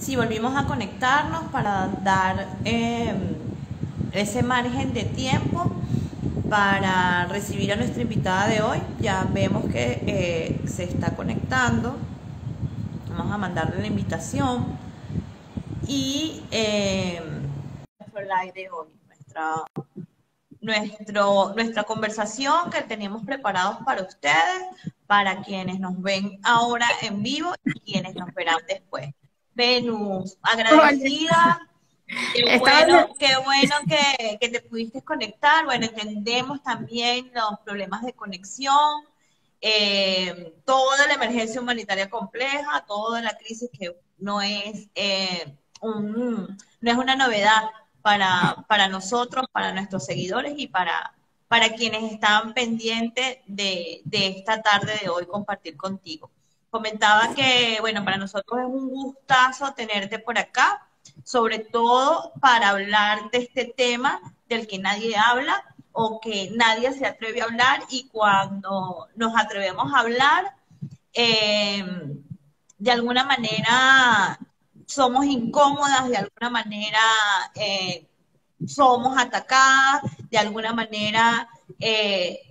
Sí, volvimos a conectarnos para dar ese margen de tiempo para recibir a nuestra invitada de hoy. Ya vemos que se está conectando. Vamos a mandarle la invitación y nuestro live de hoy, nuestra conversación que teníamos preparados para ustedes, para quienes nos ven ahora en vivo y quienes nos verán después. Venus, Hola. agradecida, Estaba, qué bueno que te pudiste conectar. Bueno, entendemos también los problemas de conexión, toda la emergencia humanitaria compleja, toda la crisis que no es, no es una novedad para nosotros, para nuestros seguidores y para quienes están pendientes de esta tarde de hoy compartir contigo. Comentaba que, bueno, para nosotros es un gustazo tenerte por acá, sobre todo para hablar de este tema del que nadie habla o que nadie se atreve a hablar, y cuando nos atrevemos a hablar, eh, de alguna manera somos incómodas, de alguna manera somos atacadas, de alguna manera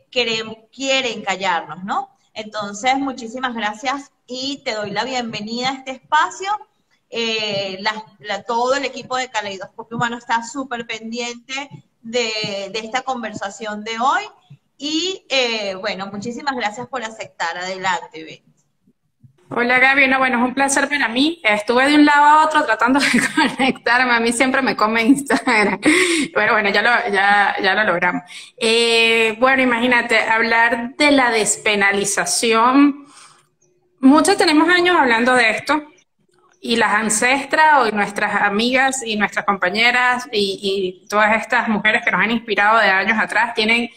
quieren callarnos, ¿no? Entonces, muchísimas gracias y te doy la bienvenida a este espacio. Todo el equipo de Caleidoscopio Humano está súper pendiente de esta conversación de hoy y bueno, muchísimas gracias por aceptar. Adelante, Ben. hola Gaby, no, bueno, es un placer para mí. Estuve de un lado a otro tratando de conectarme, a mí siempre me come Instagram. Pero bueno, ya lo logramos. Bueno, imagínate, hablar de la despenalización. Muchos tenemos años hablando de esto, y las ancestras, y nuestras amigas, y nuestras compañeras, y todas estas mujeres que nos han inspirado de años atrás, tienen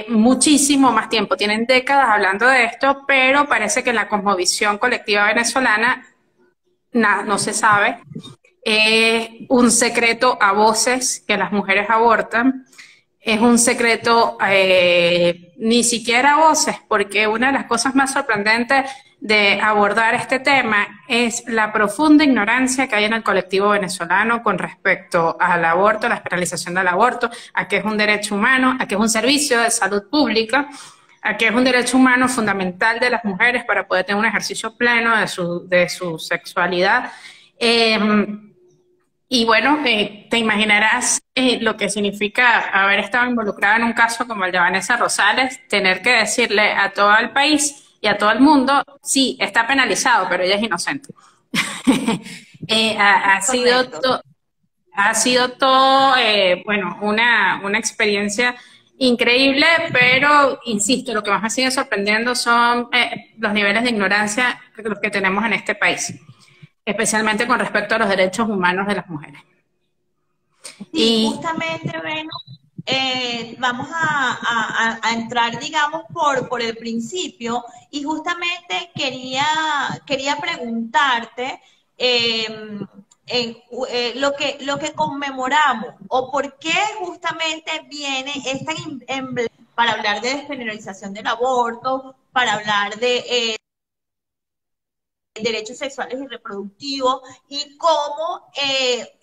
muchísimo más tiempo, tienen décadas hablando de esto, pero parece que en la cosmovisión colectiva venezolana no se sabe. Es un secreto a voces que las mujeres abortan. Es un secreto ni siquiera a voces, porque una de las cosas más sorprendentes de abordar este tema es la profunda ignorancia que hay en el colectivo venezolano con respecto al aborto, la penalización del aborto, a que es un derecho humano, a que es un servicio de salud pública, a que es un derecho humano fundamental de las mujeres para poder tener un ejercicio pleno de su sexualidad. Y bueno, te imaginarás lo que significa haber estado involucrada en un caso como el de Vanessa Rosales, tener que decirle a todo el país y a todo el mundo, sí, está penalizado, pero ella es inocente. Correcto. Ha sido todo, bueno, una experiencia increíble, pero insisto, lo que más me sigue sorprendiendo son los niveles de ignorancia que tenemos en este país, especialmente con respecto a los derechos humanos de las mujeres. Sí, justamente, bueno, vamos a entrar, digamos, por el principio, y justamente quería preguntarte lo que conmemoramos o por qué justamente viene esta emblema para hablar de despenalización del aborto, para hablar de derechos sexuales y reproductivos, y cómo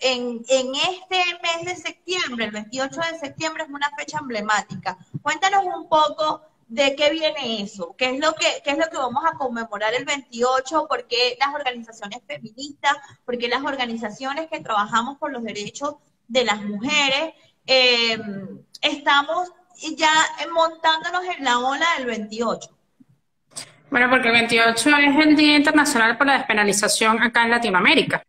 en este mes de septiembre, el 28 de septiembre, es una fecha emblemática. Cuéntanos un poco de qué viene eso, qué es lo que vamos a conmemorar el 28, por qué las organizaciones feministas, por qué las organizaciones que trabajamos por los derechos de las mujeres estamos ya montándonos en la ola del 28. Bueno, porque el 28 es el Día Internacional por la Despenalización acá en Latinoamérica.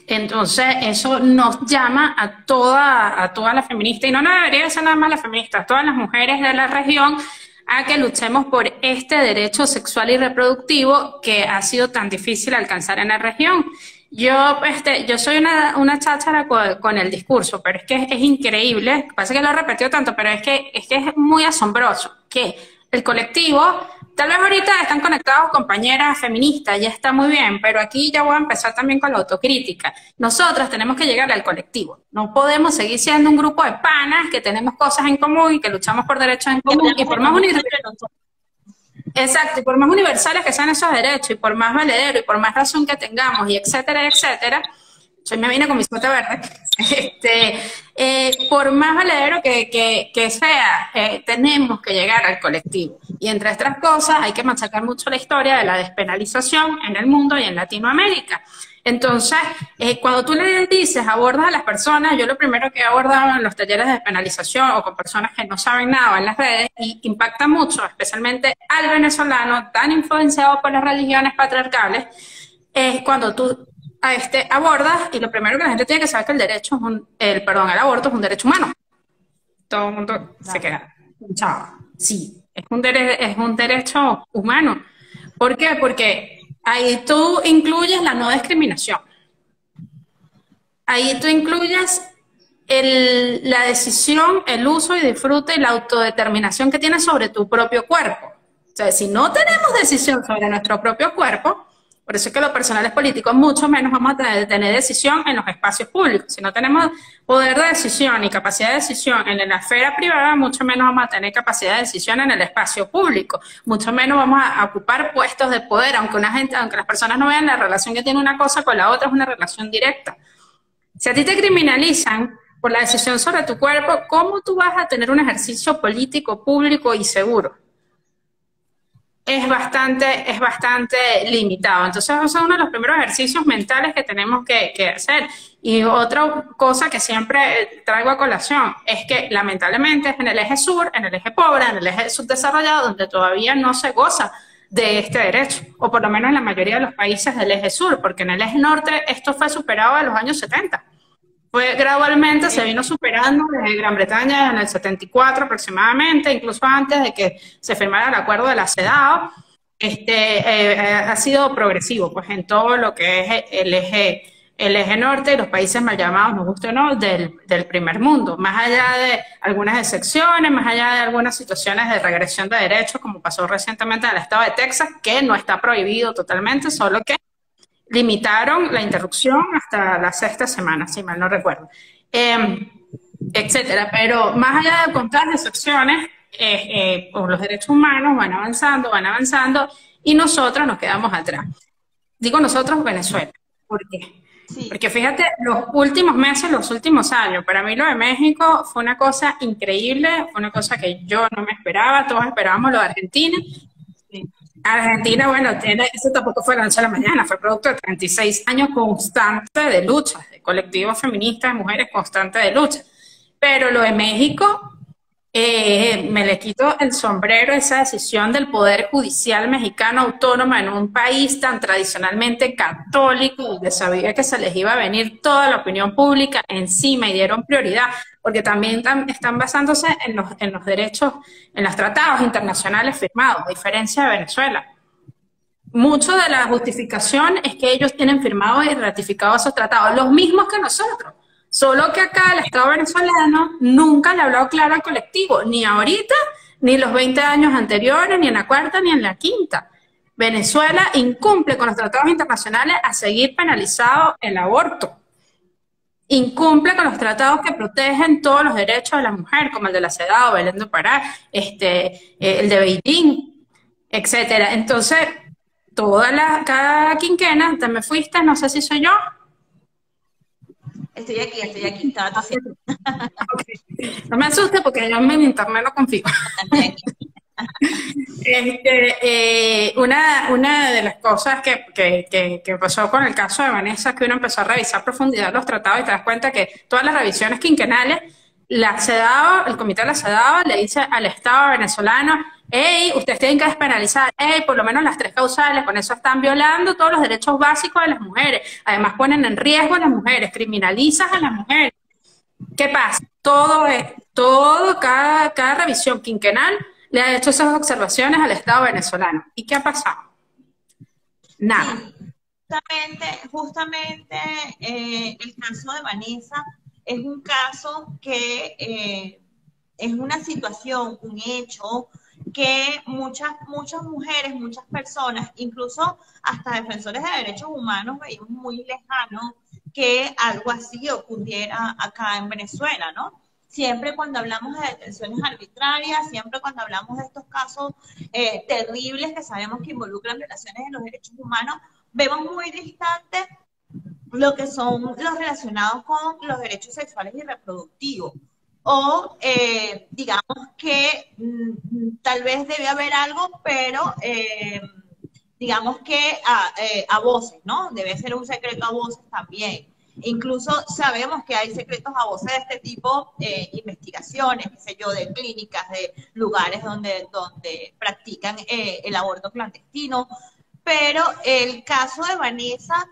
Entonces, eso nos llama a toda la feminista, y no debería ser nada más la feminista, a todas las mujeres de la región, a que luchemos por este derecho sexual y reproductivo que ha sido tan difícil alcanzar en la región. Yo soy una cháchara con el discurso, pero es que es increíble, pasa que lo he repetido tanto, pero es que es muy asombroso que el colectivo, tal vez ahorita están conectados compañeras feministas, ya está muy bien, pero aquí ya voy a empezar también con la autocrítica. Nosotras tenemos que llegar al colectivo, no podemos seguir siendo un grupo de panas que tenemos cosas en común y que luchamos por derechos en común y por más unir. Exacto, y por más universales que sean esos derechos, y por más valedero, y por más razón que tengamos, y etcétera, etcétera, yo me vine con mi suerte verde, por más valedero que sea, tenemos que llegar al colectivo. Y entre otras cosas, hay que machacar mucho la historia de la despenalización en el mundo y en Latinoamérica. Entonces, cuando tú le dices, abordas a las personas, yo lo primero que he abordado en los talleres de despenalización o con personas que no saben nada en las redes, y impacta mucho, especialmente al venezolano tan influenciado por las religiones patriarcales, es cuando tú abordas, y lo primero que la gente tiene que saber es que el derecho es el aborto es un derecho humano. Todo el mundo se queda, chao. Sí, es un derecho humano. ¿Por qué? Porque ahí tú incluyes la no discriminación. Ahí tú incluyes la decisión, el uso y disfrute y la autodeterminación que tienes sobre tu propio cuerpo. O sea, si no tenemos decisión sobre nuestro propio cuerpo, por eso es que los personales políticos mucho menos vamos a tener decisión en los espacios públicos. Si no tenemos poder de decisión y capacidad de decisión en la esfera privada, mucho menos vamos a tener capacidad de decisión en el espacio público. Mucho menos vamos a ocupar puestos de poder, aunque las personas no vean la relación que tiene una cosa con la otra, es una relación directa. Si a ti te criminalizan por la decisión sobre tu cuerpo, ¿cómo tú vas a tener un ejercicio político, público y seguro? Es bastante limitado. Entonces, ese es uno de los primeros ejercicios mentales que tenemos que hacer. Y otra cosa que siempre traigo a colación es que, lamentablemente, es en el eje sur, en el eje pobre, en el eje subdesarrollado, donde todavía no se goza de este derecho, o por lo menos en la mayoría de los países del eje sur, porque en el eje norte esto fue superado en los años 70. Fue gradualmente, se vino superando desde Gran Bretaña en el 74 aproximadamente, incluso antes de que se firmara el acuerdo de la CEDAW, ha sido progresivo, pues en todo lo que es el eje norte y los países mal llamados, nos guste o no, del primer mundo, más allá de algunas excepciones, más allá de algunas situaciones de regresión de derechos, como pasó recientemente en el estado de Texas, que no está prohibido totalmente, solo que limitaron la interrupción hasta la 6ª semana, si mal no recuerdo, etcétera. Pero más allá de contar excepciones, los derechos humanos van avanzando, y nosotros nos quedamos atrás. Digo nosotros, Venezuela. ¿Por qué? Sí. Porque fíjate, los últimos meses, los últimos años, para mí lo de México fue una cosa increíble, fue una cosa que yo no me esperaba, todos esperábamos lo de Argentina. Sí. Argentina, bueno, eso tampoco fue de la noche a la mañana, fue producto de 36 años constante de lucha, de colectivos feministas, de mujeres constantes de lucha. Pero lo de México, me le quito el sombrero, esa decisión del Poder Judicial mexicano autónomo en un país tan tradicionalmente católico, donde sabía que se les iba a venir toda la opinión pública encima y dieron prioridad, porque también están basándose en los derechos, en los tratados internacionales firmados, a diferencia de Venezuela. Mucho de la justificación es que ellos tienen firmados y ratificados esos tratados, los mismos que nosotros. Solo que acá el Estado venezolano nunca le ha hablado claro al colectivo, ni ahorita, ni los 20 años anteriores, ni en la 4ª, ni en la 5ª. Venezuela incumple con los tratados internacionales a seguir penalizado el aborto. Incumple con los tratados que protegen todos los derechos de la mujer, como el de la CEDAW, Belén do Pará, el de Beijing, etcétera. Entonces, cada quinquena, te me fuiste, no sé si soy yo. Estoy aquí, estaba tosiendo. Okay. No me asuste porque yo en mi internet no confío. Una de las cosas que pasó con el caso de Vanessa es que uno empezó a revisar a profundidad los tratados y te das cuenta que todas las revisiones quinquenales, la CEDAW, el comité de la CEDAW le dice al Estado venezolano: hey, ustedes tienen que despenalizar, hey, por lo menos las 3 causales, con eso están violando todos los derechos básicos de las mujeres, además ponen en riesgo a las mujeres, criminalizas a las mujeres. ¿Qué pasa? Cada revisión quinquenal le ha hecho esas observaciones al Estado venezolano. ¿Y qué ha pasado? Nada. Sí, justamente el caso de Vanessa es un caso que es una situación, un hecho que muchas mujeres, muchas personas, incluso hasta defensores de derechos humanos, veíamos muy lejano que algo así ocurriera acá en Venezuela, ¿no? siempre cuando hablamos de detenciones arbitrarias, siempre cuando hablamos de estos casos terribles que sabemos que involucran violaciones de los derechos humanos, vemos muy distante lo que son los relacionados con los derechos sexuales y reproductivos. O digamos que tal vez debe haber algo, pero digamos que a voces, ¿no? Debe ser un secreto a voces también. Incluso sabemos que hay secretos a voces de este tipo, investigaciones, qué sé yo, de clínicas, de lugares donde practican el aborto clandestino, pero el caso de Vanessa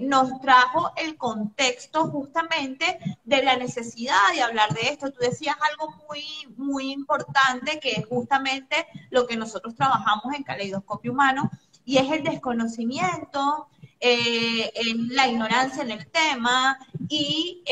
nos trajo el contexto justamente de la necesidad de hablar de esto. Tú decías algo muy, muy importante, que es justamente lo que nosotros trabajamos en Caleidoscopio Humano, y es el desconocimiento, la ignorancia en el tema, y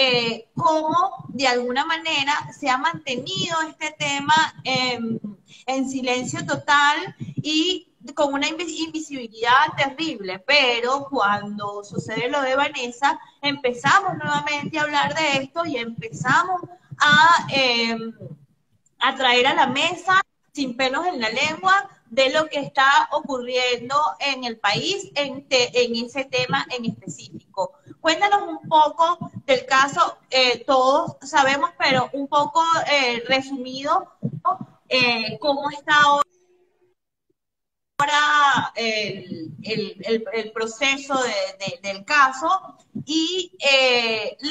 cómo de alguna manera se ha mantenido este tema en silencio total y con una invisibilidad terrible. Pero cuando sucede lo de Vanessa, empezamos nuevamente a hablar de esto y empezamos a traer a la mesa, sin pelos en la lengua, de lo que está ocurriendo en el país en ese tema en específico. Cuéntanos un poco del caso, todos sabemos, pero un poco resumido, cómo está ahora el proceso del caso, y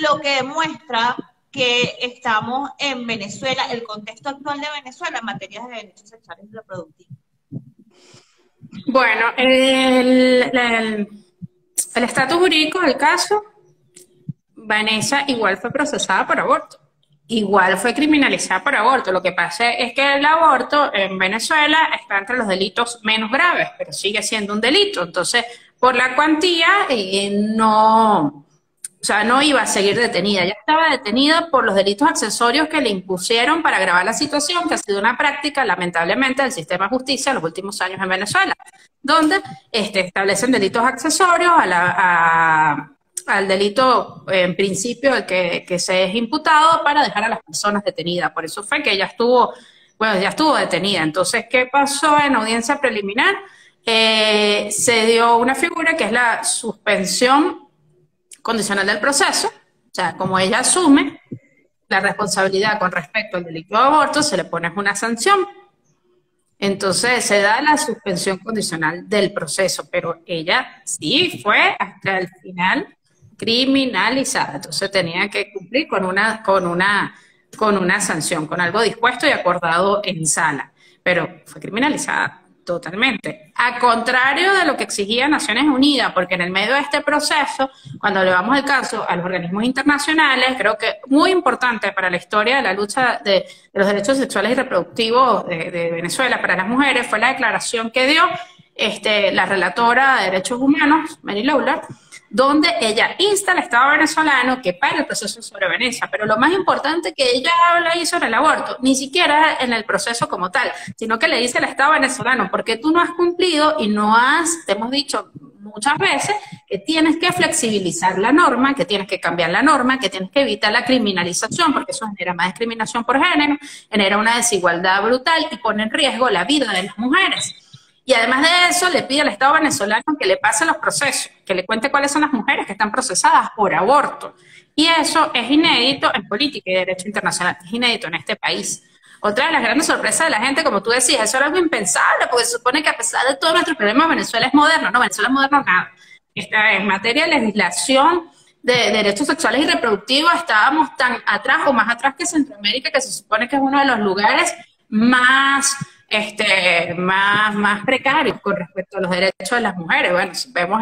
lo que demuestra que estamos en Venezuela, el contexto actual de Venezuela en materia de derechos sexuales y reproductivos. Bueno, el estatus jurídico del caso, Vanessa igual fue procesada por aborto, igual fue criminalizada por aborto. Lo que pasa es que el aborto en Venezuela está entre los delitos menos graves, pero sigue siendo un delito. Entonces, por la cuantía, no iba a seguir detenida. Ya estaba detenida por los delitos accesorios que le impusieron para agravar la situación, que ha sido una práctica, lamentablemente, del sistema de justicia en los últimos años en Venezuela, donde establecen delitos accesorios al delito, en principio, el que se es imputado, para dejar a las personas detenidas. Por eso fue que ya estuvo detenida. Entonces, ¿qué pasó en audiencia preliminar? Se dio una figura que es la suspensión condicional del proceso. O sea, como ella asume la responsabilidad con respecto al delito de aborto, se le pone una sanción. Entonces se da la suspensión condicional del proceso, pero ella sí fue hasta el final criminalizada. Entonces tenía que cumplir con una sanción, con algo dispuesto y acordado en sala, pero fue criminalizada totalmente. A contrario de lo que exigía Naciones Unidas, porque en el medio de este proceso, cuando elevamos el caso a los organismos internacionales, creo que muy importante para la historia de la lucha de los derechos sexuales y reproductivos de Venezuela para las mujeres, fue la declaración que dio la relatora de Derechos Humanos, Mary Lawler, donde ella insta al Estado venezolano que pare el proceso sobre Venecia. Pero lo más importante que ella habla ahí sobre el aborto, ni siquiera en el proceso como tal, sino que le dice al Estado venezolano, porque tú no has cumplido y te hemos dicho muchas veces que tienes que flexibilizar la norma, que tienes que cambiar la norma, que tienes que evitar la criminalización, porque eso genera más discriminación por género, genera una desigualdad brutal y pone en riesgo la vida de las mujeres. Y además de eso, le pide al Estado venezolano que le pase los procesos, que le cuente cuáles son las mujeres que están procesadas por aborto. Y eso es inédito en política y derecho internacional, es inédito en este país. Otra de las grandes sorpresas de la gente, como tú decías, eso era algo impensable, porque se supone que a pesar de todos nuestros problemas, Venezuela es moderno. No, Venezuela es moderno nada. En materia de legislación de derechos sexuales y reproductivos, estábamos tan atrás o más atrás que Centroamérica, que se supone que es uno de los lugares más precarios con respecto a los derechos de las mujeres. Bueno, vemos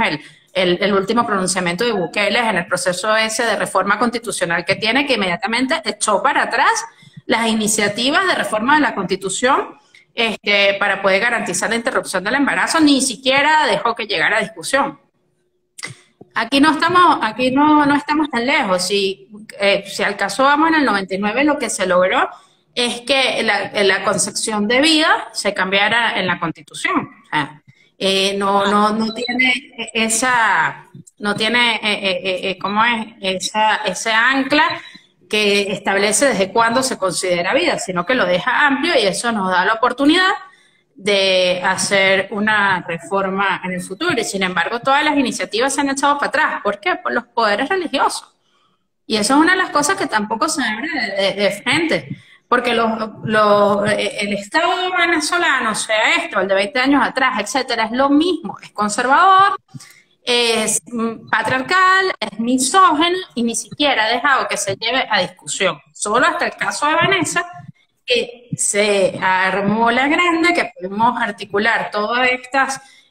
el último pronunciamiento de Bukele en el proceso ese de reforma constitucional que tiene, que inmediatamente echó para atrás las iniciativas de reforma de la Constitución para poder garantizar la interrupción del embarazo, ni siquiera dejó que llegara a discusión. Aquí no estamos tan lejos. Si al caso vamos, en el 99 lo que se logró es que la concepción de vida se cambiara en la Constitución. O sea, no tiene ese ancla que establece desde cuándo se considera vida, sino que lo deja amplio y eso nos da la oportunidad de hacer una reforma en el futuro. Y sin embargo, todas las iniciativas se han echado para atrás. ¿Por qué? Por los poderes religiosos. Y eso es una de las cosas que tampoco se abre de frente. Porque el Estado venezolano, sea esto, el de 20 años atrás, etcétera, es lo mismo. Es conservador, es patriarcal, es misógino y ni siquiera ha dejado que se lleve a discusión. Solo hasta el caso de Vanessa, que se armó la grande, que pudimos articular todas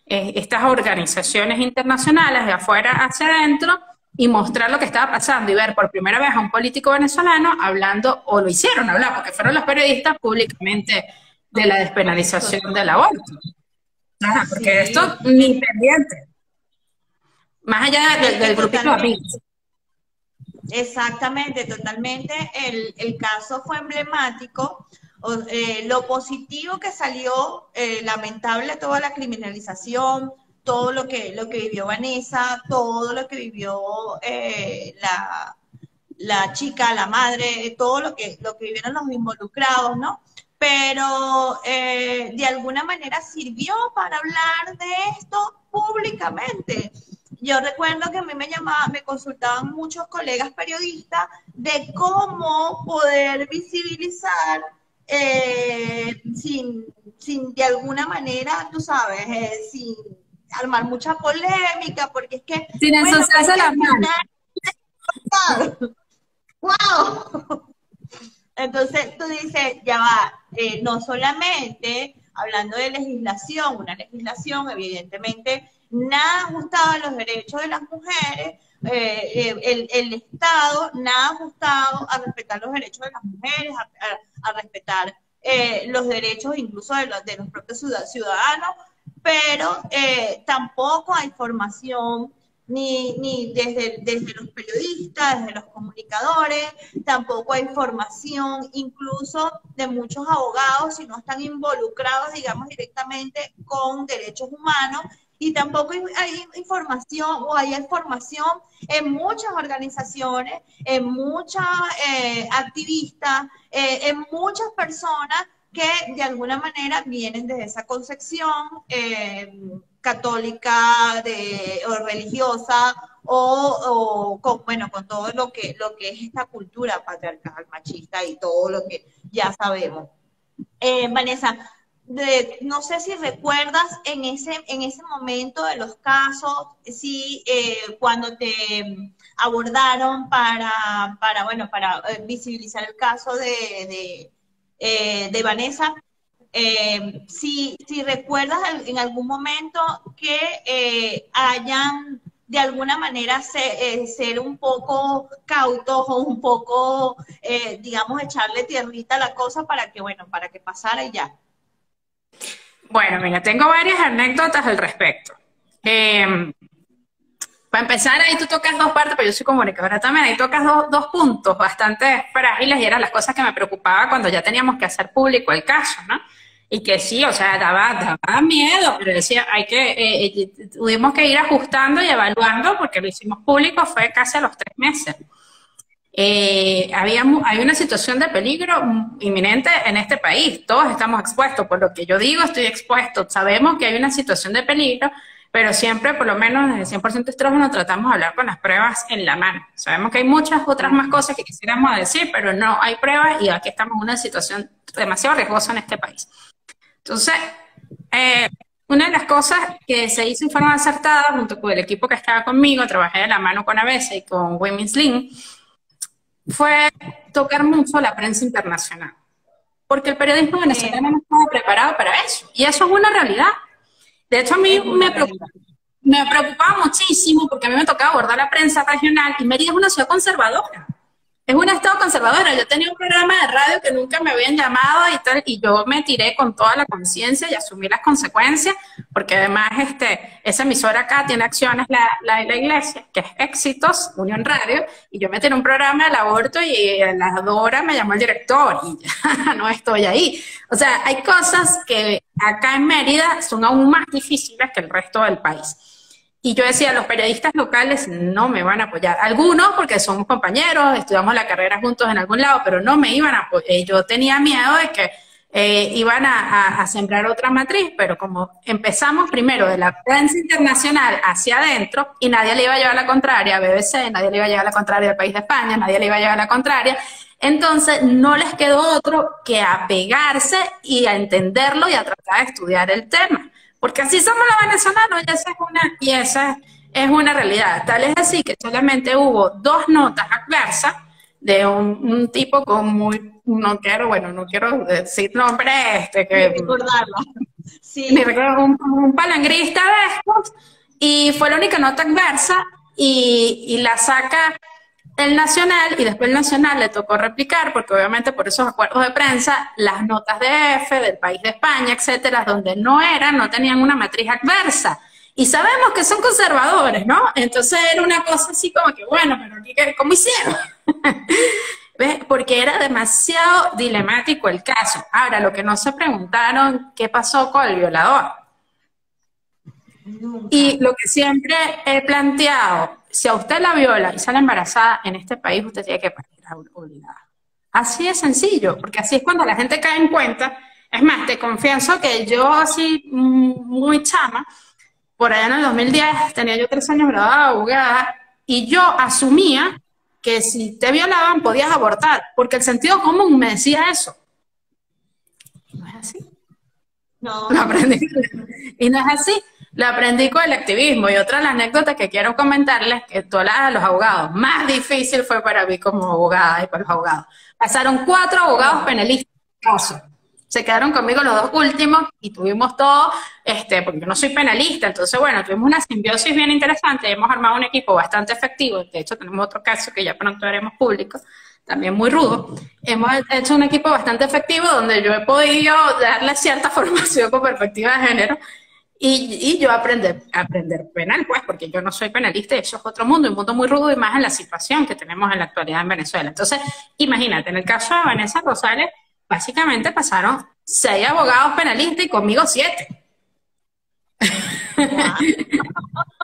estas organizaciones internacionales de afuera hacia adentro y mostrar lo que estaba pasando y ver por primera vez a un político venezolano hablando, o lo hicieron hablar, porque fueron los periodistas públicamente de la despenalización del aborto. Ajá, porque Sí. esto ni pendiente. Más allá del grupito de amigos. Exactamente, totalmente. El caso fue emblemático. Lo positivo que salió, lamentable toda la criminalización, todo lo que vivió Vanessa, todo lo que vivió la chica, la madre, todo lo que vivieron los involucrados, ¿no? Pero de alguna manera sirvió para hablar de esto públicamente. Yo recuerdo que a mí me consultaban muchos colegas periodistas de cómo poder visibilizar sin de alguna manera, tú sabes, sin armar mucha polémica, porque es que... Sin ensuciarse las manos. ¡Wow! Entonces tú dices, ya va, no solamente hablando de legislación, una legislación evidentemente nada ajustado a los derechos de las mujeres, el Estado nada ajustado a respetar los derechos de las mujeres, a respetar los derechos incluso de los propios ciudadanos, pero tampoco hay formación ni desde los periodistas, desde los comunicadores, tampoco hay formación incluso de muchos abogados si no están involucrados, digamos, directamente con derechos humanos, y tampoco hay información o hay formación en muchas organizaciones, en muchas activistas, en muchas personas que de alguna manera vienen desde esa concepción católica o religiosa con todo lo que es esta cultura patriarcal, machista y todo lo que ya sabemos. Vanessa, no sé si recuerdas en ese momento de los casos, si cuando te abordaron para visibilizar el caso de Vanessa, si recuerdas en algún momento que hayan de alguna manera ser un poco cautos o un poco, digamos, echarle tierrita a la cosa para que pasara y ya. Bueno, mira, tengo varias anécdotas al respecto. Para empezar, ahí tú tocas dos partes, pero yo soy comunicadora también, ahí tocas dos puntos bastante frágiles y eran las cosas que me preocupaban cuando ya teníamos que hacer público el caso, ¿no? Y que sí, o sea, daba miedo, pero decía, tuvimos que ir ajustando y evaluando porque lo hicimos público, fue casi a los 3 meses. Hay una situación de peligro inminente en este país, todos estamos expuestos, por lo que yo digo, estoy expuesto, sabemos que hay una situación de peligro, pero siempre, por lo menos, en el 100% estrógeno tratamos de hablar con las pruebas en la mano. Sabemos que hay muchas otras más cosas que quisiéramos decir, pero no hay pruebas y aquí estamos en una situación demasiado riesgosa en este país. Entonces, una de las cosas que se hizo en forma acertada, junto con el equipo que estaba conmigo, trabajé de la mano con ABESA y con Women's Link, fue tocar mucho la prensa internacional. Porque el periodismo venezolano no estaba preparado para eso. Y eso es una realidad. De hecho, a mí me preocupaba muchísimo porque a mí me tocaba abordar la prensa regional y Mérida es una ciudad conservadora. Es un estado conservador. Yo tenía un programa de radio que nunca me habían llamado y tal, y yo me tiré con toda la conciencia y asumí las consecuencias, porque además esa emisora acá tiene acciones, la iglesia, que es Éxitos, Unión Radio, y yo me tiré un programa del aborto y a las 2 horas me llamó el director y ya no estoy ahí. O sea, hay cosas que acá en Mérida son aún más difíciles que el resto del país. Y yo decía, los periodistas locales no me van a apoyar. Algunos, porque somos compañeros, estudiamos la carrera juntos en algún lado, pero no me iban a apoyar. Yo tenía miedo de que iban a sembrar otra matriz, pero como empezamos primero de la prensa internacional hacia adentro y nadie le iba a llevar la contraria a BBC, nadie le iba a llevar la contraria al País de España, nadie le iba a llevar la contraria, entonces no les quedó otro que apegarse y a entenderlo y a tratar de estudiar el tema. Porque así somos los venezolanos y esa es una realidad. Tal es así que solamente hubo 2 notas adversas de un tipo con muy, no quiero decir nombre que recordarlo. Sí. Un palangrista de estos, y fue la única nota adversa, y la saca el Nacional, y después el Nacional le tocó replicar, porque obviamente por esos acuerdos de prensa, las notas de F, del País de España, etcétera, donde no tenían una matriz adversa. Y sabemos que son conservadores, ¿no? Entonces era una cosa así como que, bueno, pero aquí, ¿cómo hicieron? ¿Ves? Porque era demasiado dilemático el caso. Ahora, lo que no se preguntaron, ¿qué pasó con el violador? Nunca. Y lo que siempre he planteado, si a usted la viola y sale embarazada en este país, usted tiene que parir obligada. Así de sencillo, porque así es cuando la gente cae en cuenta. Es más, te confieso que yo así, muy chama, por allá en el 2010, tenía yo 3 años graduada de abogada, y yo asumía que si te violaban podías abortar, porque el sentido común me decía eso. No es así. No. Lo aprendí. Y no es así. Lo aprendí con el activismo. Y otra de las anécdotas que quiero comentarles, que tú hablas de los abogados, más difícil fue para mí como abogada y para los abogados. Pasaron 4 abogados penalistas en caso. Se quedaron conmigo los 2 últimos y tuvimos todo, porque yo no soy penalista, entonces bueno, tuvimos una simbiosis bien interesante, hemos armado un equipo bastante efectivo, de hecho tenemos otro caso que ya pronto haremos público, también muy rudo. Hemos hecho un equipo bastante efectivo donde yo he podido darle cierta formación con perspectiva de género y yo aprender penal, pues, porque yo no soy penalista, eso es otro mundo, un mundo muy rudo y más en la situación que tenemos en la actualidad en Venezuela. Entonces, imagínate, en el caso de Vanessa Rosales, básicamente pasaron 6 abogados penalistas y conmigo 7.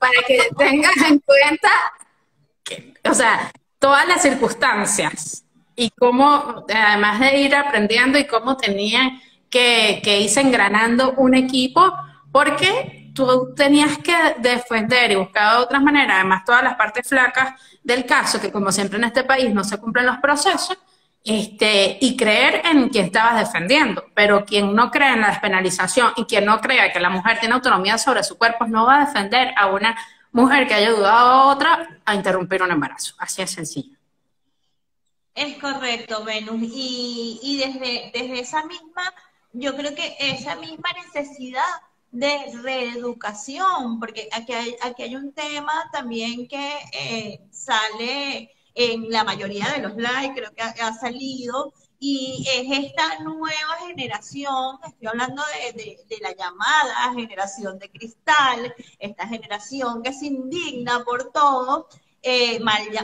Para que tengas en cuenta que, o sea, todas las circunstancias y cómo, además de ir aprendiendo y cómo tenían que irse engranando un equipo, porque tú tenías que defender y buscar de otras maneras, además todas las partes flacas del caso, que como siempre en este país no se cumplen los procesos, y creer en quien estabas defendiendo. Pero quien no cree en la despenalización y quien no crea que la mujer tiene autonomía sobre su cuerpo no va a defender a una mujer que haya ayudado a otra a interrumpir un embarazo. Así de sencillo. Es correcto, Venus. Y desde esa misma, yo creo que esa misma necesidad de reeducación, porque aquí hay un tema también que sale en la mayoría de los lives, creo que ha salido, y es esta nueva generación, estoy hablando de la llamada generación de cristal, esta generación que se indigna por todo,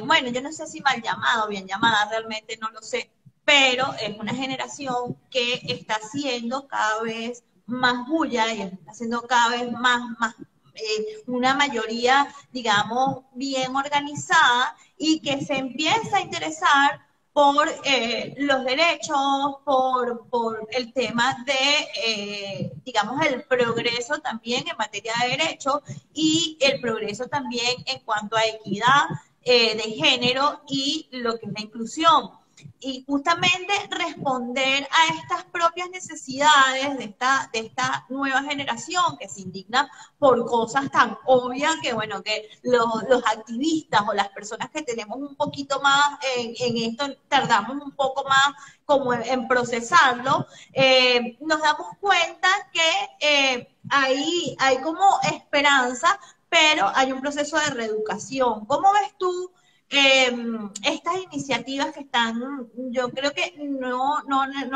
bueno, yo no sé si mal llamada o bien llamada, realmente no lo sé, pero es una generación que está haciendo cada vez más bulla y está haciendo cada vez más una mayoría, digamos, bien organizada y que se empieza a interesar por los derechos, por el tema de, digamos, el progreso también en materia de derechos y el progreso también en cuanto a equidad de género y lo que es la inclusión. Y justamente responder a estas propias necesidades de esta nueva generación que se indigna por cosas tan obvias que, bueno, que los activistas o las personas que tenemos un poquito más en esto, tardamos un poco más como en procesarlo, nos damos cuenta que hay como esperanza, pero hay un proceso de reeducación. ¿Cómo ves tú estas iniciativas que están, yo creo que no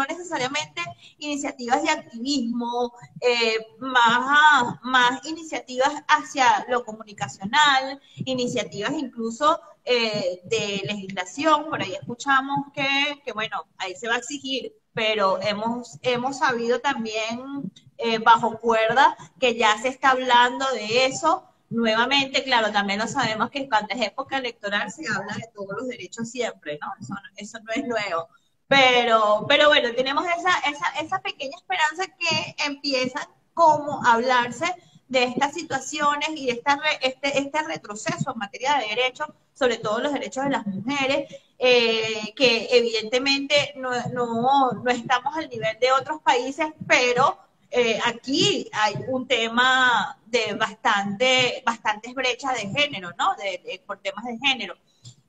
necesariamente iniciativas de activismo, más iniciativas hacia lo comunicacional, iniciativas incluso de legislación? Por ahí escuchamos que bueno, ahí se va a exigir, pero hemos sabido también bajo cuerda que ya se está hablando de eso. nuevamente, claro, también lo sabemos que cuando es época electoral se habla de todos los derechos siempre, ¿no? Eso no es nuevo. Pero bueno, tenemos esa pequeña esperanza que empiezan como a hablarse de estas situaciones y de este retroceso en materia de derechos, sobre todo los derechos de las mujeres, que evidentemente no estamos al nivel de otros países, pero aquí hay un tema de bastantes brechas de género, ¿no? Por temas de género.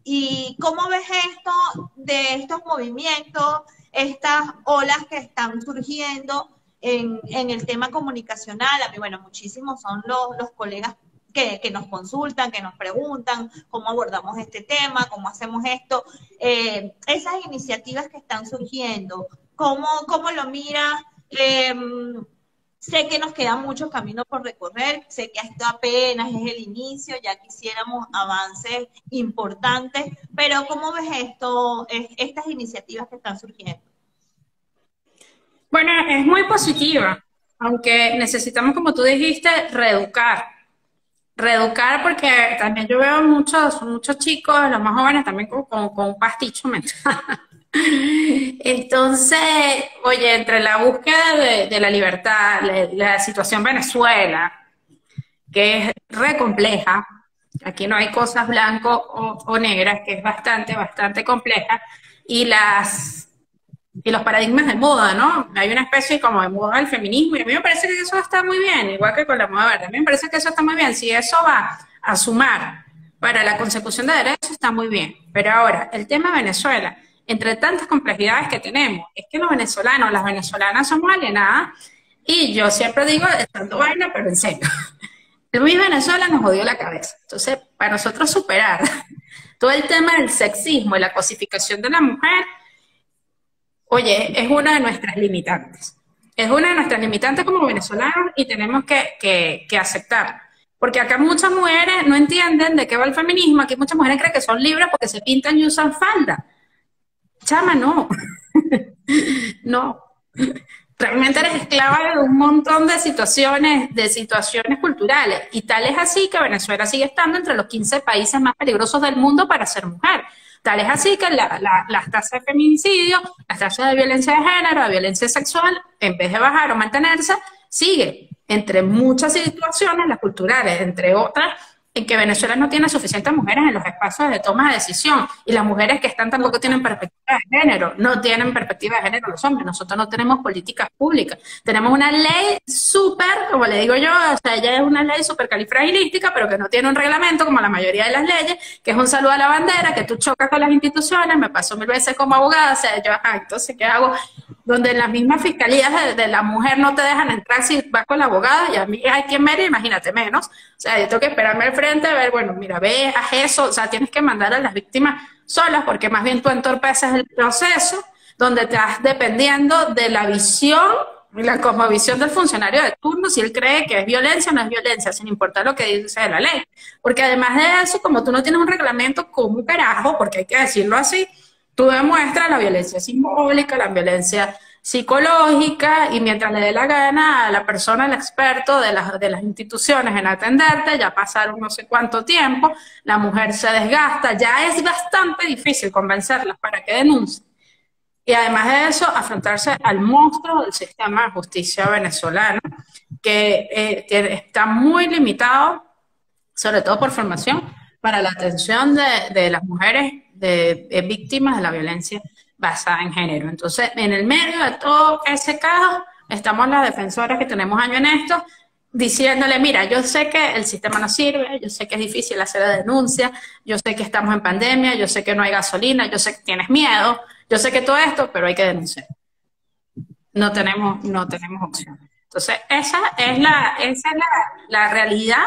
¿Y cómo ves esto de estos movimientos, estas olas que están surgiendo en el tema comunicacional? A mí, bueno, muchísimos son los colegas que nos consultan, que nos preguntan cómo abordamos este tema, cómo hacemos esto. Esas iniciativas que están surgiendo, ¿cómo lo miras? Sé que nos queda mucho camino por recorrer, sé que esto apenas es el inicio, ya quisiéramos avances importantes, pero ¿cómo ves estas iniciativas que están surgiendo? Bueno, es muy positiva, aunque necesitamos, como tú dijiste, reeducar. Reeducar porque también yo veo muchos chicos, los más jóvenes también con un pasticho mental. Entonces, oye, entre la búsqueda de la libertad, la situación Venezuela, que es re compleja, aquí no hay cosas blanco o negras, que es bastante compleja, y los paradigmas de moda, ¿no? Hay una especie como de moda del feminismo, y a mí me parece que eso está muy bien, igual que con la moda verde. A mí me parece que eso está muy bien. Si eso va a sumar para la consecución de derechos, está muy bien. Pero ahora, el tema de Venezuela, entre tantas complejidades que tenemos, es que los venezolanos, las venezolanas somos alienadas, y yo siempre digo, tanto vaina, pero en serio. Luis Venezuela nos jodió la cabeza. Entonces, para nosotros superar todo el tema del sexismo y la cosificación de la mujer, oye, es una de nuestras limitantes. Es una de nuestras limitantes como venezolanos y tenemos que aceptarlo. Porque acá muchas mujeres no entienden de qué va el feminismo. Aquí muchas mujeres creen que son libres porque se pintan y usan falda. Chama, no. No. Realmente eres esclava de un montón de situaciones culturales. Y tal es así que Venezuela sigue estando entre los 15 países más peligrosos del mundo para ser mujer. Tal es así que las tasas de feminicidio, las tasas de violencia de género, de violencia sexual, en vez de bajar o mantenerse, sigue. Entre muchas situaciones, las culturales, entre otras, en que Venezuela no tiene suficientes mujeres en los espacios de toma de decisión, y las mujeres que están tampoco tienen perspectiva de género, no tienen perspectiva de género los hombres. Nosotros no tenemos políticas públicas, tenemos una ley súper, como le digo yo, o sea, ella es una ley súper califragilística, pero que no tiene un reglamento como la mayoría de las leyes, que es un saludo a la bandera, que tú chocas con las instituciones. Me pasó 1000 veces como abogada, o sea, yo, entonces, ¿qué hago? Donde en las mismas fiscalías de la mujer no te dejan entrar si vas con la abogada, y a mí hay quien me, imagínate menos. O sea, yo tengo que esperarme al frente a ver, bueno, mira, ve, haz eso. O sea, tienes que mandar a las víctimas solas, porque más bien tú entorpeces el proceso, donde estás dependiendo de la visión, la cosmovisión del funcionario de turno, si él cree que es violencia o no es violencia, sin importar lo que dice la ley. Porque además de eso, como tú no tienes un reglamento, como un carajo, porque hay que decirlo así, tú demuestras la violencia simbólica, la violencia psicológica, y mientras le dé la gana a la persona, el experto de las instituciones en atenderte, ya pasaron no sé cuánto tiempo, la mujer se desgasta, ya es bastante difícil convencerlas para que denuncien. Y además de eso, afrontarse al monstruo del sistema de justicia venezolano, que está muy limitado, sobre todo por formación, para la atención de las mujeres de víctimas de la violencia basada en género. Entonces, en el medio de todo ese caos, estamos las defensoras que tenemos años en esto, diciéndole, mira, yo sé que el sistema no sirve, yo sé que es difícil hacer la denuncia, yo sé que estamos en pandemia, yo sé que no hay gasolina, yo sé que tienes miedo, yo sé que todo esto, pero hay que denunciar. No tenemos opciones. Entonces, esa es la realidad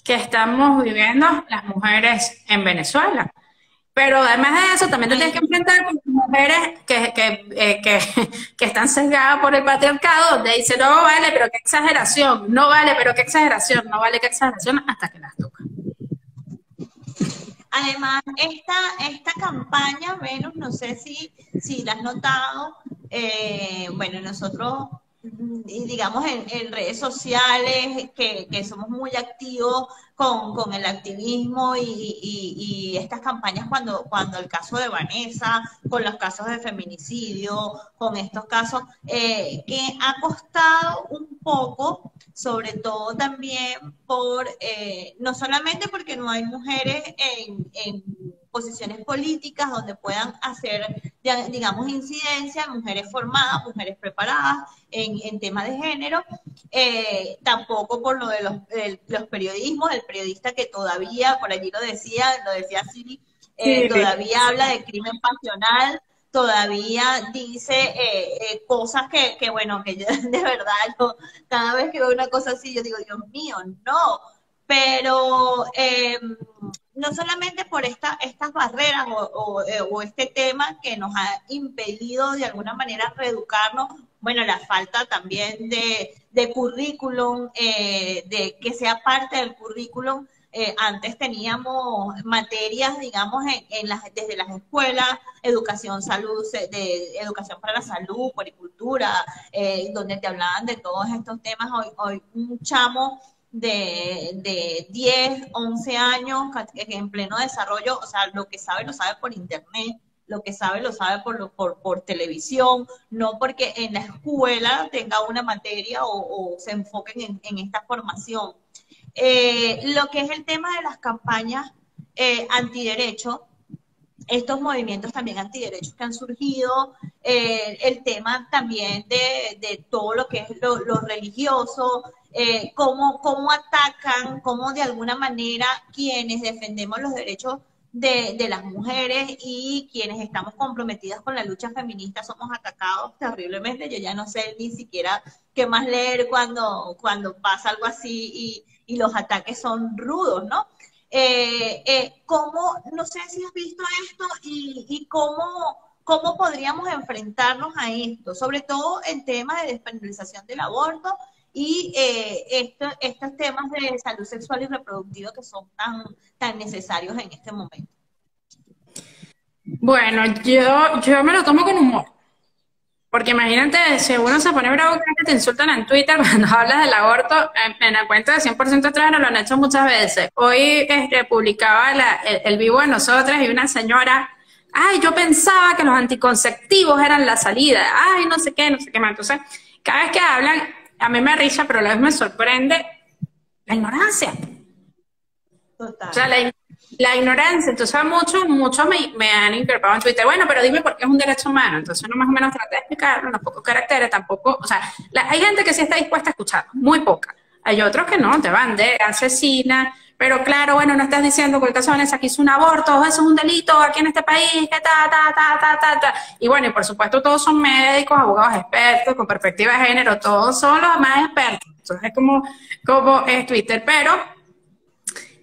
que estamos viviendo las mujeres en Venezuela. Pero además de eso, también te tienes que enfrentar con mujeres que están sesgadas por el patriarcado, donde dicen, no vale, pero qué exageración, no vale, pero qué exageración, no vale, qué exageración, hasta que las tocan. Además, esta campaña, Venus, no sé si la has notado, bueno, nosotros y digamos, en redes sociales, que somos muy activos con el activismo y estas campañas cuando el caso de Vanessa, con los casos de feminicidio, con estos casos, que ha costado un poco, sobre todo también no solamente porque no hay mujeres en posiciones políticas donde puedan hacer, digamos, incidencia, mujeres formadas, mujeres preparadas en temas de género, tampoco por lo de los periodismos, el periodista que todavía, por allí lo decía Siri, Sí, todavía habla de crimen pasional, todavía dice cosas bueno, que yo, de verdad, yo, cada vez que veo una cosa así, yo digo, Dios mío, no, pero no solamente por estas barreras o este tema que nos ha impedido de alguna manera reeducarnos, bueno, la falta también de currículum, de que sea parte del currículum. Antes teníamos materias, digamos, desde las escuelas, educación, salud, educación para la salud, puericultura, donde te hablaban de todos estos temas. Hoy un chamo de 10, 11 años que en pleno desarrollo, o sea, lo que sabe lo sabe por internet, lo que sabe lo sabe por televisión, no porque en la escuela tenga una materia o se enfoquen en esta formación. Lo que es el tema de las campañas antiderecho, estos movimientos también antiderechos que han surgido, el tema también de todo lo que es lo religioso, cómo atacan, cómo de alguna manera quienes defendemos los derechos de las mujeres y quienes estamos comprometidas con la lucha feminista somos atacados terriblemente. Yo ya no sé ni siquiera qué más leer cuando pasa algo así y los ataques son rudos, ¿no? ¿Cómo, no sé si has visto esto y cómo podríamos enfrentarnos a esto, sobre todo en temas de despenalización del aborto y estos temas de salud sexual y reproductiva que son tan necesarios en este momento? bueno, yo me lo tomo con humor. Porque imagínate, si uno se pone bravo que te insultan en Twitter cuando hablas del aborto, en la cuenta de 100% trans lo han hecho muchas veces. Hoy publicaba el vivo de nosotras y una señora, ay, yo pensaba que los anticonceptivos eran la salida, ay, no sé qué más. Entonces, cada vez que hablan, a mí me da risa, pero a la vez me sorprende la ignorancia. Total. O sea, la ignorancia. Entonces, muchos me han increpado en Twitter, bueno, pero dime por qué es un derecho humano. Entonces, uno más o menos trata de explicarlo, unos pocos caracteres, tampoco, o sea, hay gente que sí está dispuesta a escuchar, muy poca. Hay otros que no, te van de asesina, pero claro, bueno, no estás diciendo que el caso de Vanessa que hizo un aborto, eso es un delito aquí en este país, que ta. Y bueno, y por supuesto todos son médicos, abogados expertos, con perspectiva de género, todos son los más expertos. Entonces, es como es Twitter, pero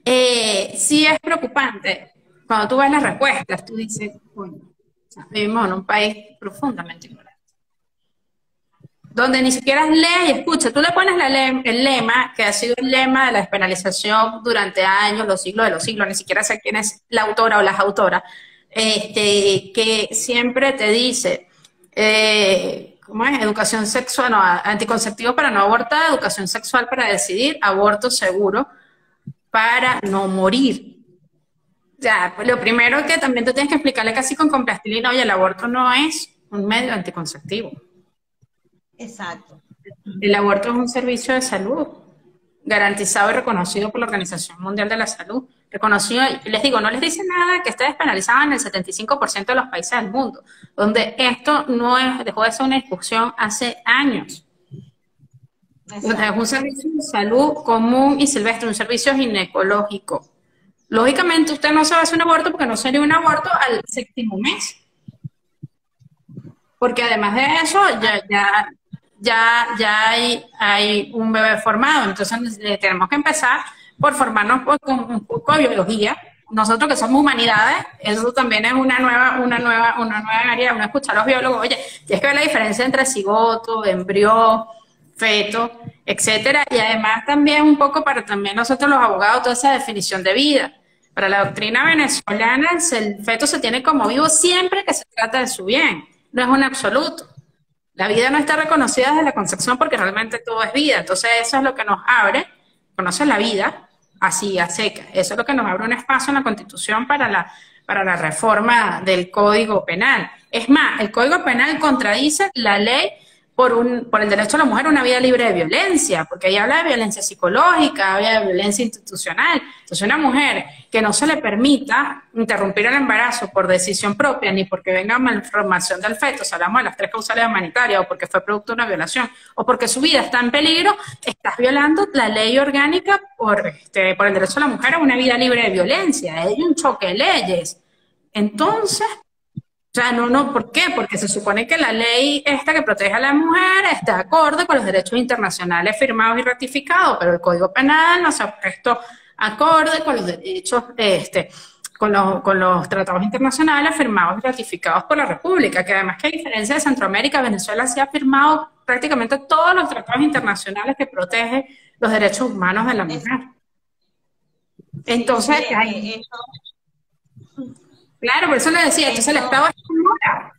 sí es preocupante. Cuando tú ves las respuestas, tú dices, bueno, vivimos en un país profundamente ignorante, donde ni siquiera lees y escuchas. Tú le pones el lema, que ha sido el lema de la despenalización durante años, los siglos de los siglos, ni siquiera sé quién es la autora o las autoras, que siempre te dice, ¿cómo es? Educación sexual, no, anticonceptivo para no abortar, educación sexual para decidir, aborto seguro para no morir. Ya, pues lo primero que también tú tienes que explicarle casi con plastilina, oye, el aborto no es un medio anticonceptivo. Exacto. El aborto es un servicio de salud garantizado y reconocido por la Organización Mundial de la Salud. Reconocido, les digo, no les dice nada que esté despenalizado en el 75% de los países del mundo, donde esto dejó de ser una discusión hace años. Exacto. Es un servicio de salud común y silvestre, un servicio ginecológico. Lógicamente usted no se va a hacer un aborto porque no sería un aborto al 7º mes. Porque además de eso, ya hay un bebé formado. Entonces tenemos que empezar por formarnos con un poco de biología. Nosotros que somos humanidades, eso también es una nueva área. Uno escucha a los biólogos, oye, tienes que ver la diferencia entre cigoto, embrión, feto, etcétera, y además también un poco para también nosotros los abogados toda esa definición de vida. Para la doctrina venezolana, el feto se tiene como vivo siempre que se trata de su bien, no es un absoluto. La vida no está reconocida desde la concepción porque realmente todo es vida. Entonces eso es lo que nos abre, conoce la vida así, a seca. Eso es lo que nos abre un espacio en la Constitución para la reforma del Código Penal. Es más, el Código Penal contradice la ley por el derecho a la mujer a una vida libre de violencia, porque ahí habla de violencia psicológica, habla de violencia institucional. Entonces, una mujer que no se le permita interrumpir el embarazo por decisión propia, ni porque venga malformación del feto, si hablamos de las 3 causales humanitarias, o porque fue producto de una violación, o porque su vida está en peligro, estás violando la ley orgánica por el derecho a la mujer a una vida libre de violencia. Hay un choque de leyes. Entonces, o sea, no, ¿por qué? Porque se supone que la ley esta que protege a la mujer está acorde con los derechos internacionales firmados y ratificados, pero el Código Penal no se ha puesto acorde con los derechos, con los tratados internacionales firmados y ratificados por la República, que además que a diferencia de Centroamérica, Venezuela sí ha firmado prácticamente todos los tratados internacionales que protegen los derechos humanos de la mujer. Entonces, claro, por eso le decía, entonces el Estado está en mora.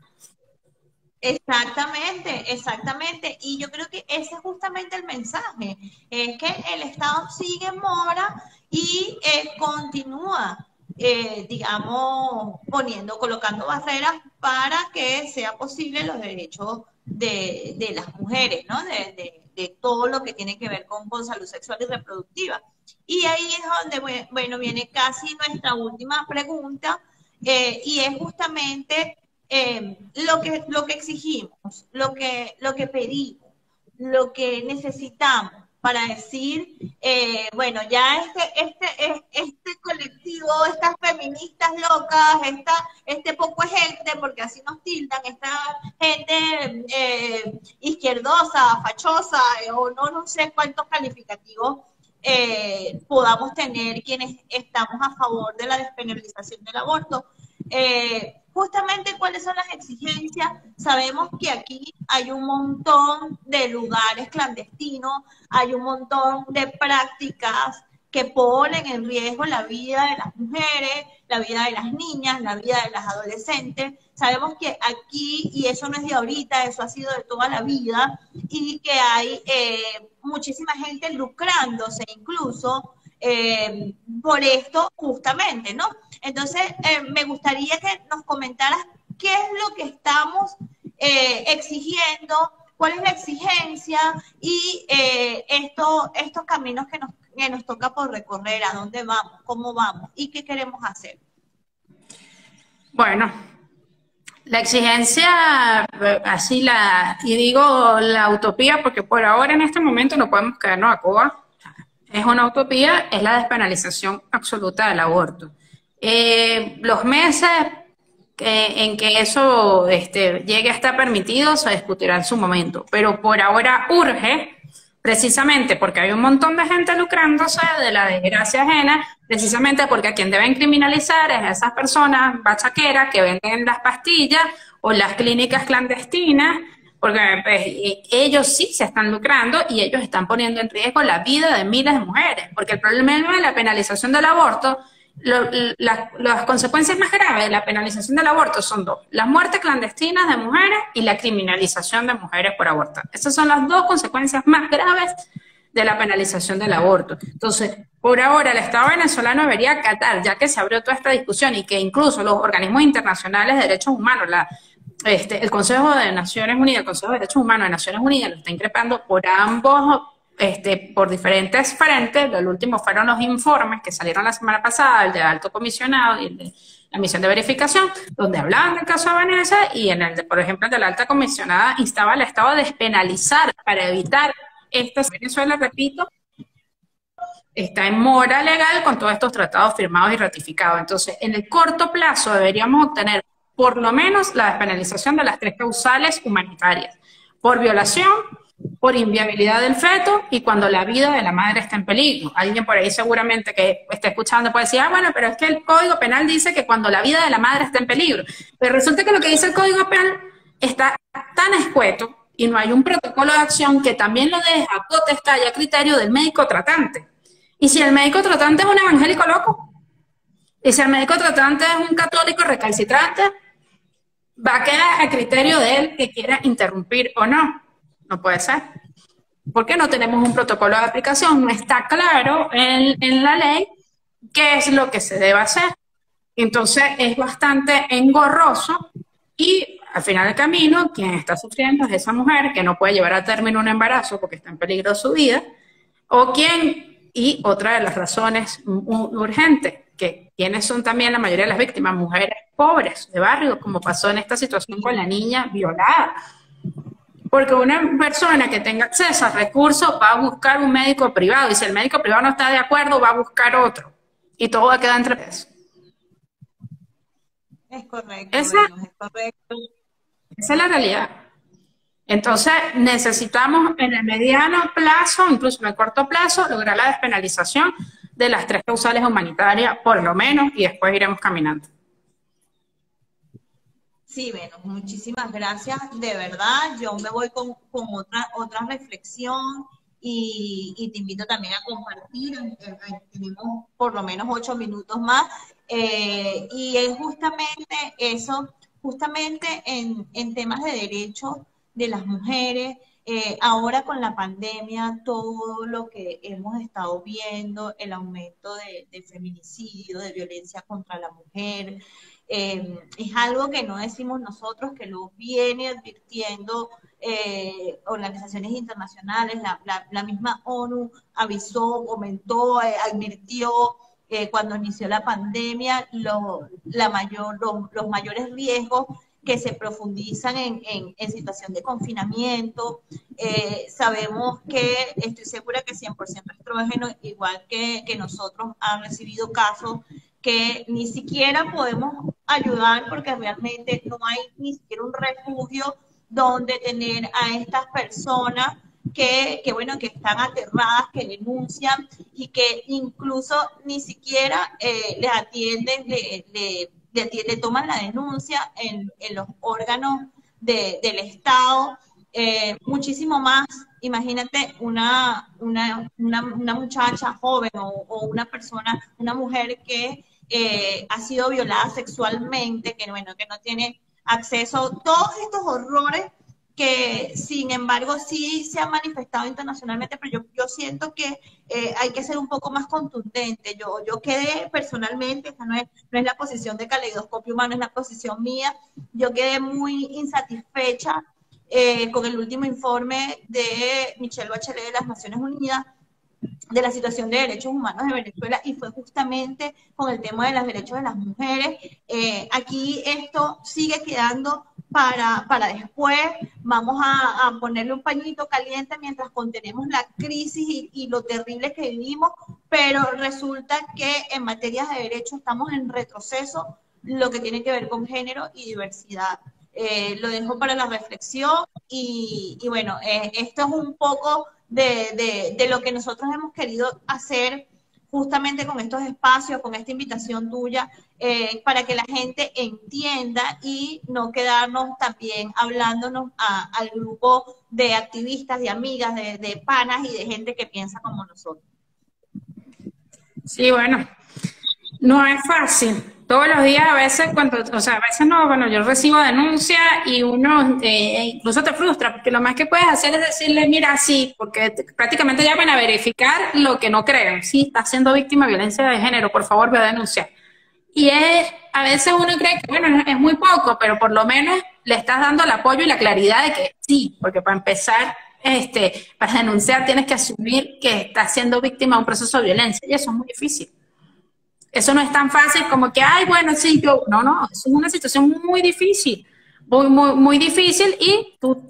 Exactamente. Y yo creo que ese es justamente el mensaje, es que el Estado sigue en mora y continúa, digamos, colocando barreras para que sea posible los derechos de las mujeres, ¿no? De todo lo que tiene que ver con salud sexual y reproductiva. Y ahí es donde, bueno, viene casi nuestra última pregunta, y es justamente lo que exigimos, lo que pedimos, lo que necesitamos para decir, bueno, ya este colectivo, estas feministas locas, este poco es gente, porque así nos tildan, esta gente izquierdosa, fachosa, o no sé cuántos calificativos podamos tener quienes estamos a favor de la despenalización del aborto. Justamente cuáles son las exigencias. Sabemos que aquí hay un montón de lugares clandestinos, hay un montón de prácticas que ponen en riesgo la vida de las mujeres, la vida de las niñas, la vida de las adolescentes. Sabemos que aquí, y eso no es de ahorita, eso ha sido de toda la vida, y que hay muchísima gente lucrándose incluso por esto justamente, ¿no? Entonces, me gustaría que nos comentaras qué es lo que estamos exigiendo, cuál es la exigencia y estos caminos que nos toca por recorrer, a dónde vamos, cómo vamos y qué queremos hacer. Bueno, la exigencia, y digo la utopía porque por ahora en este momento no podemos quedarnos a Cuba. Es una utopía, es la despenalización absoluta del aborto. Los meses en que eso llegue a estar permitido se discutirá en su momento, pero por ahora urge, precisamente porque hay un montón de gente lucrándose de la desgracia ajena, precisamente porque a quien deben criminalizar es a esas personas bachaqueras que venden las pastillas o las clínicas clandestinas, porque pues, ellos sí se están lucrando y ellos están poniendo en riesgo la vida de miles de mujeres, porque el problema de la penalización del aborto, las consecuencias más graves de la penalización del aborto son 2, las muertes clandestinas de mujeres y la criminalización de mujeres por abortar. Esas son las 2 consecuencias más graves de la penalización del aborto. Entonces, por ahora el Estado venezolano debería acatar, ya que se abrió toda esta discusión y que incluso los organismos internacionales de derechos humanos, el Consejo de Naciones Unidas, el Consejo de Derechos Humanos de Naciones Unidas lo está increpando por ambos, por diferentes frentes. Lo último fueron los informes que salieron la semana pasada, el de alto comisionado y el de la misión de verificación, donde hablaban del caso de Vanessa y por ejemplo, el de la alta comisionada instaba al Estado a despenalizar para evitar estas. Venezuela, repito, está en mora legal con todos estos tratados firmados y ratificados. Entonces, en el corto plazo deberíamos obtener por lo menos la despenalización de las 3 causales humanitarias, por violación, por inviabilidad del feto y cuando la vida de la madre está en peligro. Alguien por ahí seguramente que esté escuchando puede decir, bueno, pero es que el Código Penal dice que cuando la vida de la madre está en peligro. Pero resulta que lo que dice el Código Penal está tan escueto y no hay un protocolo de acción que también lo deja a potestad y a criterio del médico tratante. Y si el médico tratante es un evangélico loco, y si el médico tratante es un católico recalcitrante, va a quedar a criterio de él que quiera interrumpir o no. No puede ser. Porque no tenemos un protocolo de aplicación, no está claro en la ley qué es lo que se debe hacer. Entonces es bastante engorroso y al final del camino quien está sufriendo es esa mujer que no puede llevar a término un embarazo porque está en peligro su vida, y otra de las razones urgentes, que quienes son también la mayoría de las víctimas, mujeres pobres de barrio, como pasó en esta situación con la niña violada. Porque una persona que tenga acceso a recursos va a buscar un médico privado, y si el médico privado no está de acuerdo, va a buscar otro. Y todo va a quedar entre ellos. Es correcto, Esa, Venus, es correcto. esa es la realidad. Entonces, necesitamos en el mediano plazo, incluso en el corto plazo, lograr la despenalización de las 3 causales humanitarias, por lo menos, y después iremos caminando. Sí, bueno, muchísimas gracias, de verdad. Yo me voy con otra reflexión y te invito también a compartir. Tenemos por lo menos 8 minutos más. Y es justamente eso, justamente en temas de derechos de las mujeres. Ahora con la pandemia, todo lo que hemos estado viendo, el aumento de feminicidio, de violencia contra la mujer, es algo que no decimos nosotros, que lo viene advirtiendo organizaciones internacionales, la misma ONU avisó, comentó, advirtió cuando inició la pandemia los mayores riesgos que se profundizan en situación de confinamiento. Sabemos que, estoy segura que 100% estrógeno, igual que nosotros, han recibido casos que ni siquiera podemos ayudar porque realmente no hay ni siquiera un refugio donde tener a estas personas bueno, que están aterradas, que denuncian y que incluso ni siquiera les atienden, le toman la denuncia en los órganos del Estado. Muchísimo más, imagínate una muchacha joven o una persona, una mujer que ha sido violada sexualmente, que bueno, que no tiene acceso a todos estos horrores que sin embargo sí se han manifestado internacionalmente, pero yo siento que hay que ser un poco más contundente. Yo quedé personalmente, esta no es la posición de Caleidoscopio Humano, es la posición mía, yo quedé muy insatisfecha con el último informe de Michelle Bachelet de las Naciones Unidas, de la situación de derechos humanos de Venezuela, y fue justamente con el tema de los derechos de las mujeres. Aquí esto sigue quedando para después. Vamos a ponerle un pañito caliente mientras contenemos la crisis y lo terrible que vivimos, pero resulta que en materias de derechos estamos en retroceso, lo que tiene que ver con género y diversidad. Lo dejo para la reflexión y bueno, esto es un poco de lo que nosotros hemos querido hacer justamente con estos espacios, con esta invitación tuya, para que la gente entienda y no quedarnos también hablándonos al grupo de activistas, de amigas, de panas y de gente que piensa como nosotros. Sí, bueno, no es fácil. Todos los días, a veces, a veces no, bueno, yo recibo denuncias y uno incluso te frustra, porque lo más que puedes hacer es decirle, mira, sí, porque prácticamente llaman a verificar lo que no creen. Sí, estás siendo víctima de violencia de género, por favor, ve a denunciar. Y a veces uno cree que, bueno, es muy poco, pero por lo menos le estás dando el apoyo y la claridad de que sí, porque para empezar, para denunciar tienes que asumir que estás siendo víctima de un proceso de violencia, y eso es muy difícil. Eso no es tan fácil como que, ay, bueno, sí, no, es una situación muy difícil, muy difícil, y tú,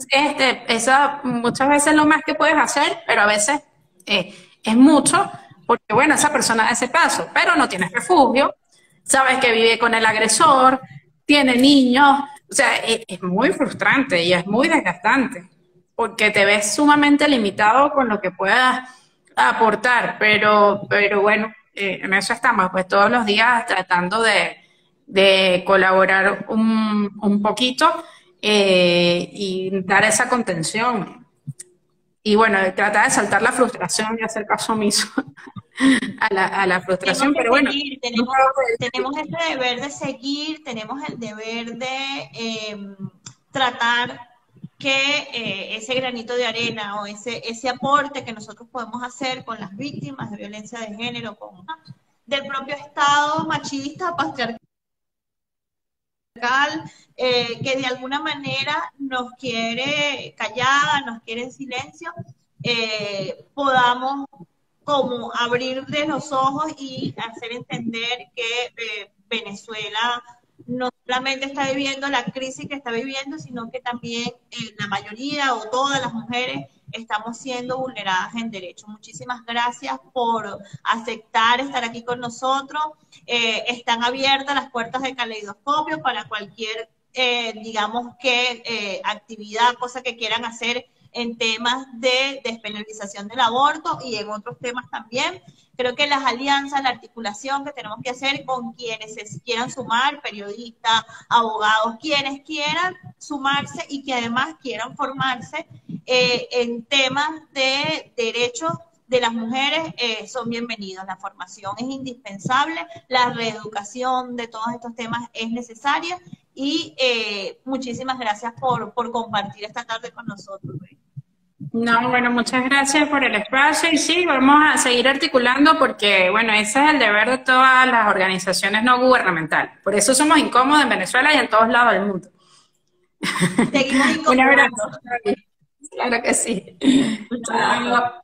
muchas veces lo más que puedes hacer, pero a veces es mucho, porque bueno, esa persona da ese paso, pero no tienes refugio, sabes que vive con el agresor, tiene niños, o sea, es muy frustrante y es muy desgastante, porque te ves sumamente limitado con lo que puedas aportar, pero bueno, en eso estamos, pues todos los días tratando de colaborar un poquito y dar esa contención. Y bueno, tratar de saltar la frustración y hacer caso omiso. a la Tenemos frustración, que pero bueno. seguir, tenemos ese deber de seguir, tenemos el deber de tratar que ese granito de arena o ese aporte que nosotros podemos hacer con las víctimas de violencia de género, con del propio Estado machista, patriarcal, que de alguna manera nos quiere callada, nos quiere en silencio, podamos como abrirle los ojos y hacer entender que Venezuela no solamente está viviendo la crisis que está viviendo, sino que también la mayoría o todas las mujeres estamos siendo vulneradas en derechos. Muchísimas gracias por aceptar estar aquí con nosotros. Están abiertas las puertas del Caleidoscopio para cualquier, digamos que actividad, cosa que quieran hacer en temas de despenalización del aborto y en otros temas también. Creo que las alianzas, la articulación que tenemos que hacer con quienes se quieran sumar, periodistas, abogados, quienes quieran sumarse y que además quieran formarse en temas de derechos de las mujeres, son bienvenidos. La formación es indispensable, la reeducación de todos estos temas es necesaria y muchísimas gracias por compartir esta tarde con nosotros. No, bueno, muchas gracias por el espacio y sí, vamos a seguir articulando porque, bueno, ese es el deber de todas las organizaciones no gubernamentales. Por eso somos incómodos en Venezuela y en todos lados del mundo. Seguimos incómodos. Un abrazo. Claro que sí. Chao.